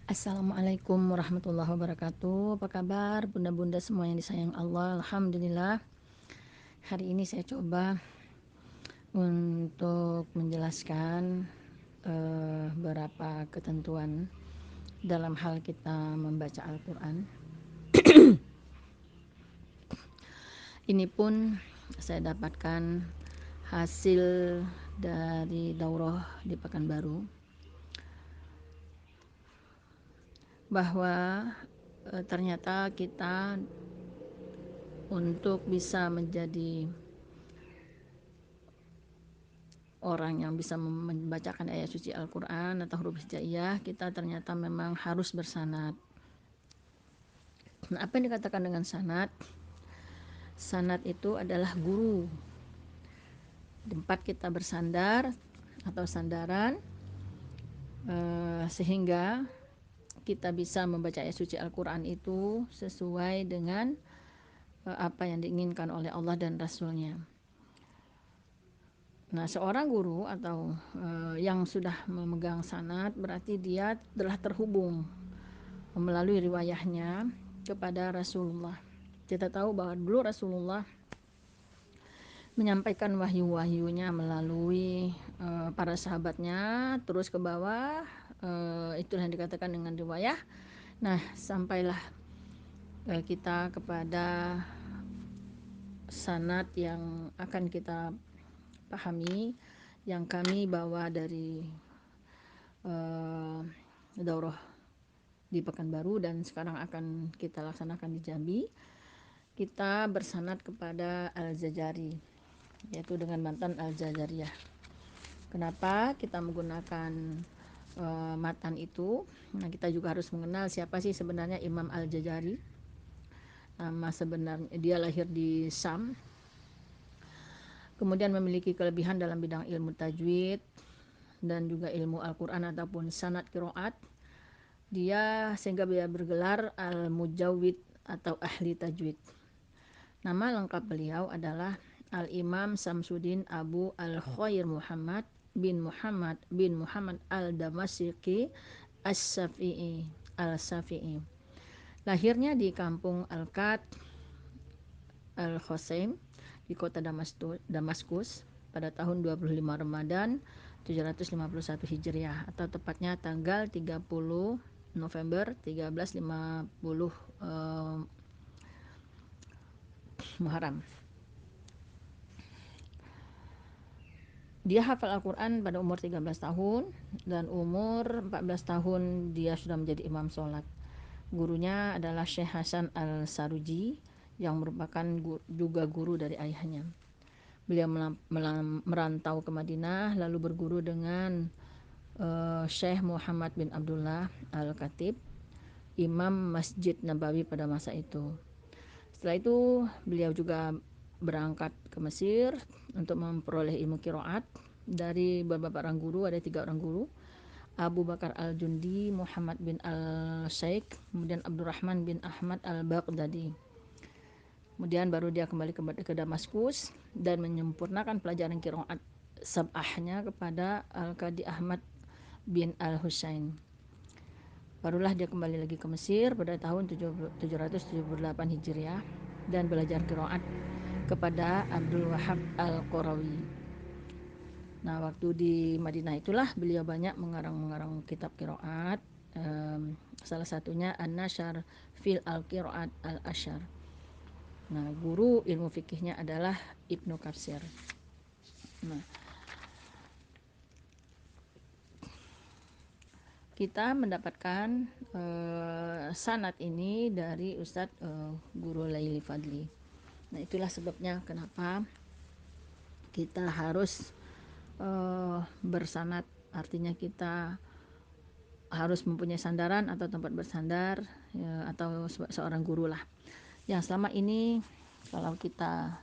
Assalamualaikum warahmatullahi wabarakatuh. Apa kabar bunda-bunda semua yang disayang Allah? Alhamdulillah. Hari ini saya coba untuk menjelaskan beberapa ketentuan dalam hal kita membaca Al-Quran. Ini pun saya dapatkan hasil dari daurah di Pekanbaru, bahwa ternyata kita untuk bisa menjadi orang yang bisa membacakan ayat suci Al-Quran atau huruf hijaiyah, kita ternyata memang harus bersanad. Nah, apa yang dikatakan dengan sanad? Sanad itu adalah guru, tempat kita bersandar atau sandaran, sehingga kita bisa membaca ayat suci Al-Quran itu sesuai dengan apa yang diinginkan oleh Allah dan Rasul-Nya. Nah, seorang guru atau yang sudah memegang sanad berarti dia telah terhubung melalui riwayahnya kepada Rasulullah. Kita tahu bahwa dulu Rasulullah menyampaikan wahyu-wahyunya melalui para sahabatnya terus ke bawah, itulah yang dikatakan dengan riwayah. Nah, sampailah kita kepada sanad yang akan kita pahami, yang kami bawa dari daurah di Pekanbaru dan sekarang akan kita laksanakan di Jambi. Kita bersanad kepada Al-Jazari, yaitu dengan matan Al-Jazariyah. Kenapa kita menggunakan matan itu? Nah, kita juga harus mengenal siapa sih sebenarnya Imam Al-Jazari. Nama sebenarnya, dia lahir di Sam, kemudian memiliki kelebihan dalam bidang ilmu tajwid dan juga ilmu Al-Quran ataupun sanad qiraat. Dia sehingga dia bergelar Al-Mujawwid atau ahli tajwid. Nama lengkap beliau adalah Al-Imam Samsuddin Abu Al-Khair Muhammad bin Muhammad Al-Damasiqi As-Safi'i Al-Safi'i. Lahirnya di kampung Al-Kat Al-Khosaim di kota Damaskus pada tahun 25 Ramadan 751 Hijriah, atau tepatnya tanggal 30 November 1350 Muharram. Dia hafal Al-Quran pada umur 13 tahun dan umur 14 tahun dia sudah menjadi imam sholat. Gurunya adalah Syekh Hasan Al-Saruji yang merupakan juga guru dari ayahnya. Beliau merantau ke Madinah lalu berguru dengan Syekh Muhammad bin Abdullah Al-Khatib, Imam Masjid Nabawi pada masa itu. Setelah itu beliau juga berangkat ke Mesir untuk memperoleh ilmu qiraat dari beberapa orang guru. Ada 3 orang guru, Abu Bakar Al-Jundi, Muhammad bin Al-Syaikh, kemudian Abdurrahman bin Ahmad Al-Baghdadi. Kemudian baru dia kembali ke Damaskus dan menyempurnakan pelajaran qiraat sab'ahnya kepada Al-Qadi Ahmad bin Al-Husain. Barulah dia kembali lagi ke Mesir pada tahun 778 Hijriah dan belajar qiraat kepada Abdul Wahab Al-Qarawi. Nah, waktu di Madinah itulah beliau banyak mengarang kitab qiraat, salah satunya An-Nasyar fil Al-Qiraat Al-Asyar. Nah, guru ilmu fikihnya adalah Ibnu Katsir. Nah, kita mendapatkan sanad ini dari Ustadz Guru Laili Fadli. Nah, itulah sebabnya kenapa kita harus bersanad, artinya kita harus mempunyai sandaran atau tempat bersandar, ya, atau seorang guru lah. Yang selama ini kalau kita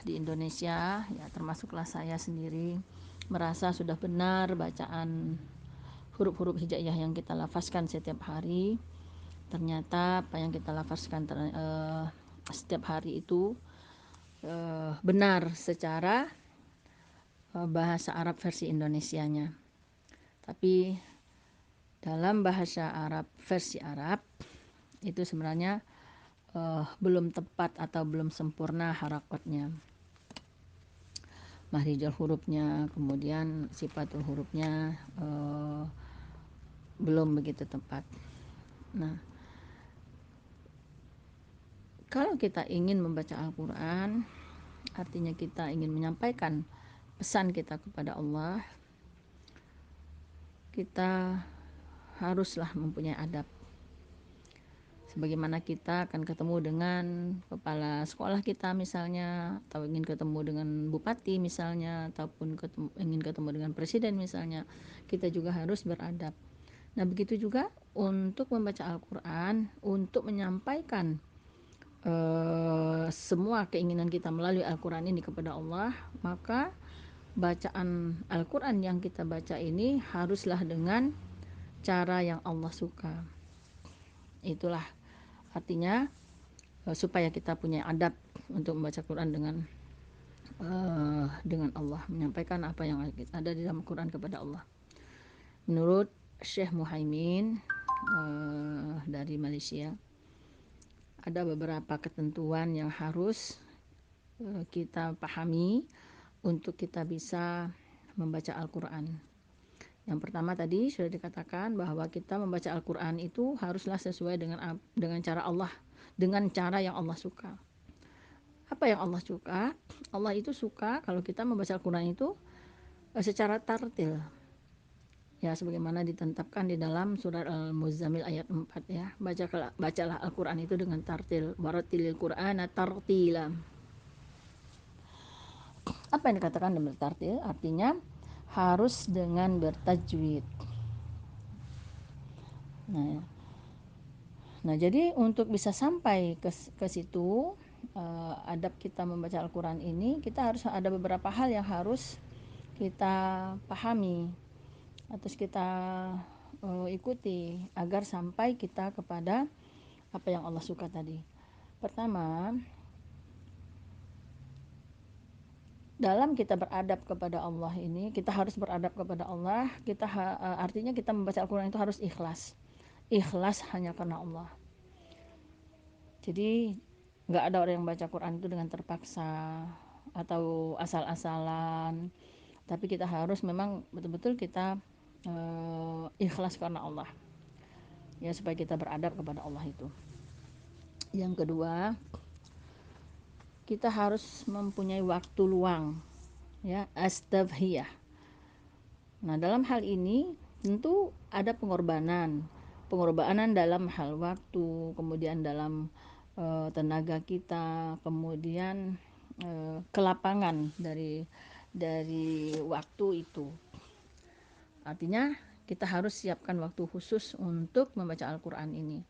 di Indonesia, ya termasuklah saya sendiri, merasa sudah benar bacaan huruf-huruf hijaiyah yang kita lafazkan setiap hari. Ternyata apa yang kita lafazkan setiap hari itu benar secara bahasa Arab versi Indonesianya. Tapi dalam bahasa Arab versi Arab itu sebenarnya belum tepat atau belum sempurna harakatnya, mahrijul hurufnya, kemudian sifatul hurufnya belum begitu tepat. Nah, kalau kita ingin membaca Al-Quran, artinya kita ingin menyampaikan pesan kita kepada Allah, kita haruslah mempunyai adab. Sebagaimana kita akan ketemu dengan kepala sekolah kita misalnya, atau ingin ketemu dengan bupati misalnya, ataupun ingin ketemu dengan presiden misalnya, kita juga harus beradab. Nah, begitu juga untuk membaca Al-Quran, untuk menyampaikan semua keinginan kita melalui Al-Quran ini kepada Allah, maka bacaan Al-Quran yang kita baca ini haruslah dengan cara yang Allah suka. Itulah artinya supaya kita punya adab untuk membaca Quran dengan Allah, menyampaikan apa yang ada di dalam Quran kepada Allah. Menurut Syekh Muhaimin dari Malaysia, ada beberapa ketentuan yang harus kita pahami untuk kita bisa membaca Al-Quran. Yang pertama tadi sudah dikatakan bahwa kita membaca Al-Quran itu haruslah sesuai dengan cara Allah, dengan cara yang Allah suka. Apa yang Allah suka? Allah itu suka kalau kita membaca Al-Quran itu secara tartil. Ya, sebagaimana ditetapkan di dalam surat Al-Muzammil ayat 4 ya. Bacalah Al-Quran itu dengan tartil. Warattilil Qur'ana tartila. Apa yang dikatakan dengan tartil? Artinya harus dengan bertajwid. Nah, jadi untuk bisa sampai ke situ, adab kita membaca Al-Quran ini, kita harus ada beberapa hal yang harus kita pahami, harus kita ikuti agar sampai kita kepada apa yang Allah suka tadi. Pertama, dalam kita beradab kepada Allah ini, kita harus beradab kepada Allah. Artinya kita membaca Al-Quran itu harus ikhlas. Ikhlas hanya karena Allah. Jadi nggak ada orang yang baca Quran itu dengan terpaksa atau asal-asalan. Tapi kita harus memang betul-betul kita ikhlas karena Allah. Ya, supaya kita beradab kepada Allah itu. Yang kedua, kita harus mempunyai waktu luang, ya, astafhiyah. Nah, dalam hal ini tentu ada pengorbanan dalam hal waktu, kemudian dalam tenaga kita, kemudian kelapangan dari waktu itu. Artinya kita harus siapkan waktu khusus untuk membaca Al-Quran ini.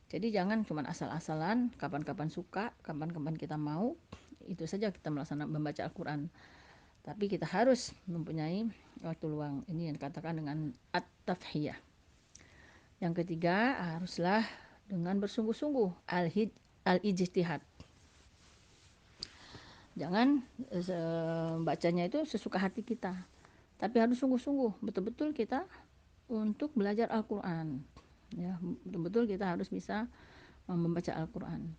Jadi jangan cuma asal-asalan, kapan-kapan suka, kapan-kapan kita mau, itu saja kita melaksanakan membaca Al-Quran. Tapi kita harus mempunyai waktu luang. Ini yang dikatakan dengan at-tafhiyah. Yang ketiga, haruslah dengan bersungguh-sungguh, al-ijtihad. Jangan bacanya itu sesuka hati kita, tapi harus sungguh-sungguh, betul-betul kita untuk belajar Al-Quran. Ya, betul-betul kita harus bisa membaca Al-Quran.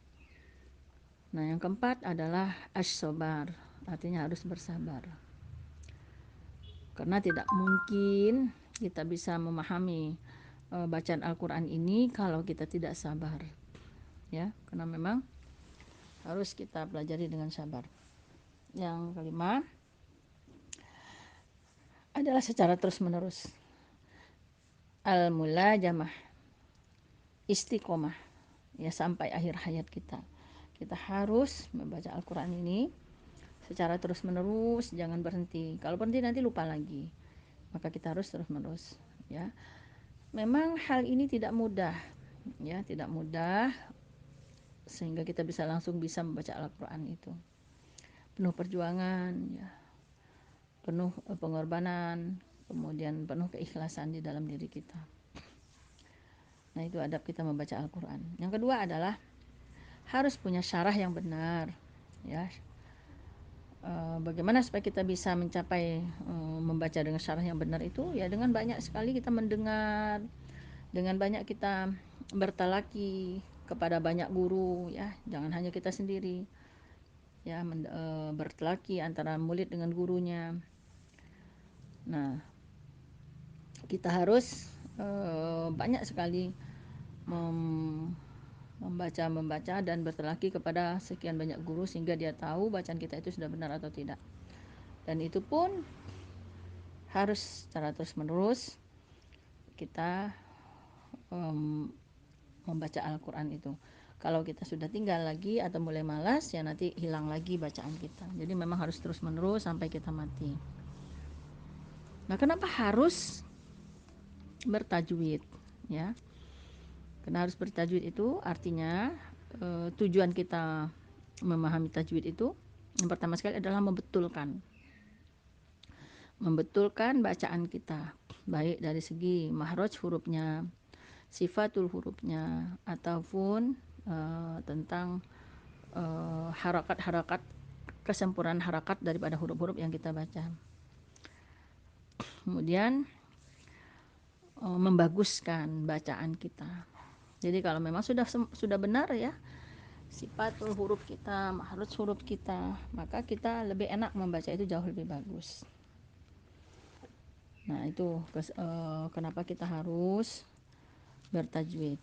Nah, yang keempat adalah as-sabar, artinya harus bersabar. Karena tidak mungkin kita bisa memahami bacaan Al-Quran ini kalau kita tidak sabar. Ya, karena memang harus kita pelajari dengan sabar. Yang kelima adalah secara terus-menerus. Al-mulajamah, istiqomah, ya, sampai akhir hayat kita. Kita harus membaca Al-Quran ini secara terus-menerus, jangan berhenti. Kalau berhenti nanti lupa lagi. Maka kita harus terus-menerus, ya. Memang hal ini tidak mudah, ya, tidak mudah sehingga kita langsung bisa membaca Al-Quran itu. Penuh perjuangan, ya. Penuh pengorbanan, kemudian penuh keikhlasan di dalam diri kita. Nah, itu adab kita membaca Al-Quran. Yang kedua adalah harus punya syarah yang benar, ya. Bagaimana supaya kita bisa mencapai membaca dengan syarah yang benar itu, ya dengan banyak sekali kita mendengar, dengan banyak kita bertalaki kepada banyak guru, ya jangan hanya kita sendiri, ya bertalaki antara murid dengan gurunya. Nah, kita harus banyak sekali membaca dan bertalaki kepada sekian banyak guru sehingga dia tahu bacaan kita itu sudah benar atau tidak. Dan itu pun harus secara terus menerus kita membaca Al-Quran itu. Kalau kita sudah tinggal lagi atau mulai malas, ya nanti hilang lagi bacaan kita. Jadi memang harus terus menerus sampai kita mati. Nah, kenapa harus bertajwid? Ya, karena harus bertajwid itu artinya tujuan kita memahami tajwid itu yang pertama sekali adalah membetulkan bacaan kita, baik dari segi mahraj hurufnya, sifatul hurufnya, ataupun tentang harakat-harakat, kesempurnaan harakat daripada huruf-huruf yang kita baca. Kemudian membaguskan bacaan kita. Jadi kalau memang sudah benar ya sifatul huruf kita, mahraj huruf kita, maka kita lebih enak membaca itu jauh lebih bagus. Nah, itu kenapa kita harus bertajwid.